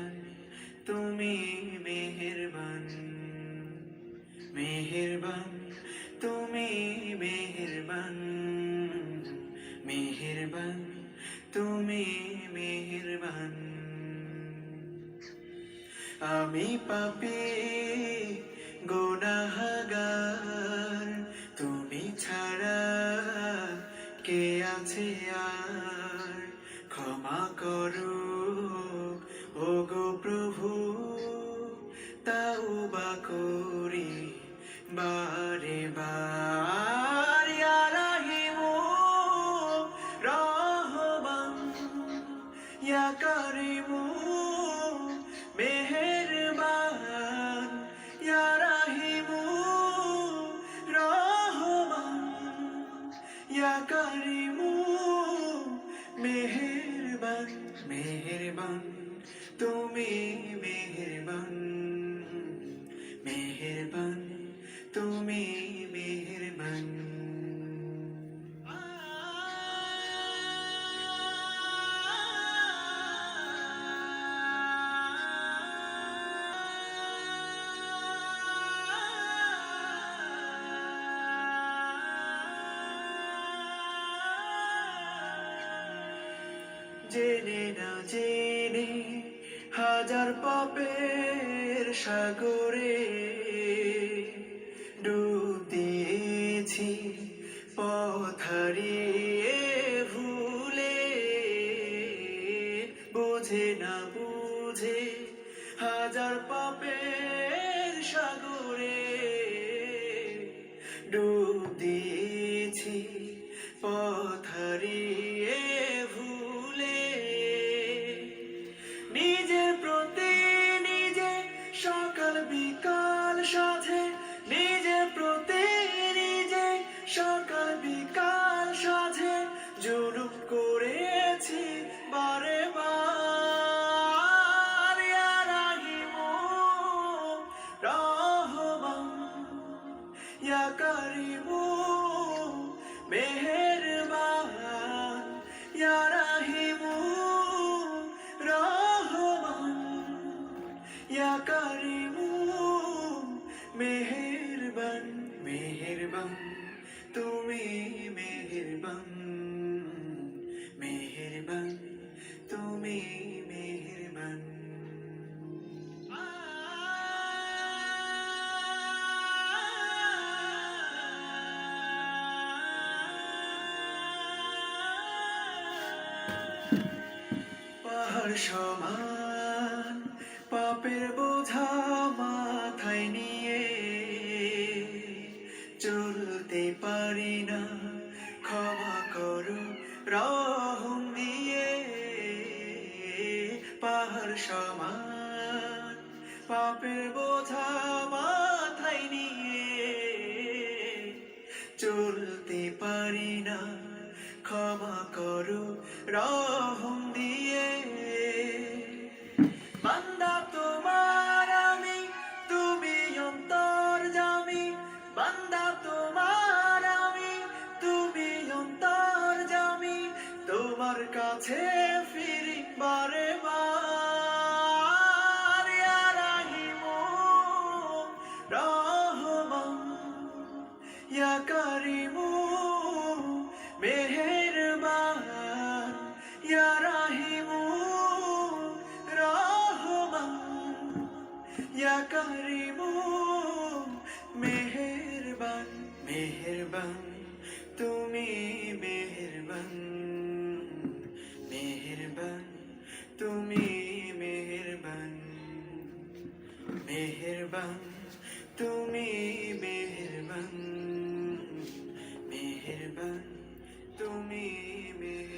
মেহেরবান তুমি মেহেরবান মেহেরবান তুমি মেহেরবান মেহেরবান তুমি মেহেরবান আমি পাপী গুনাহগার তুমি ছাড়া কে আছে আর ক্ষমা করো ওগো প্রভু তাওবা করি বারে বার ইয়া রাহিমু রহমান ইয়া কারিমু মেহেরবান ইয়া রাহিমু রহমান ইয়া কারিমু মেহেরবান মেহেরবান তুমি মেহেরবান মেহেরবান তুমি মেহেরবান জেনে না জেনে হাজার পাপের সাগরে ডুব দিয়েছি পথ হারিয়ে ভুলে বুঝে না বুঝে হাজার পাপের সাগরে ডুব দিয়েছি পথ হারিয়ে ভুলে নিজের প্রতি নিজে সকাল বিকাল সাথে নিজের প্রতি নিজে সকাল বিকাল সাথে জুলুম করেছি বারে বার ইয়া রাহিমু রহমান ইয়া কারিমু মেহেরবান ইয়া রাহিমু রহমান ইয়া কারিমু মেহেরবান মেহেরবান তুমি মেহেরবান মেহেরবান তুমি মেহেরবান পাহাড় সমান পাপের বোঝা মাথায় নিয়ে চলতে পারি না ক্ষমা করো রহম দিয়ে পাহাড় সমান পাপের বোঝা মাথায় নিয়ে চলতে পারি না ক্ষমা করো রহম দিয়ে বান্দা তোমার আমি তুমি অন্তর্যামী বান্দা তোমার আমি তুমি অন্তর্যামী তোমার কাছে ফিরি বারে বার ইয়া রাহিমু রহমান ইয়া কারিমু মেহেরবান ইয়া রাহিমু রহমান ইয়া কারিমু মেহেরবান মেহেরবান তুমি মেহেরবান মেহেরবান তুমি মেহেরবান মেহেরবান তুমি মেহেরবান মেহেরবান তুমি মেহেরবান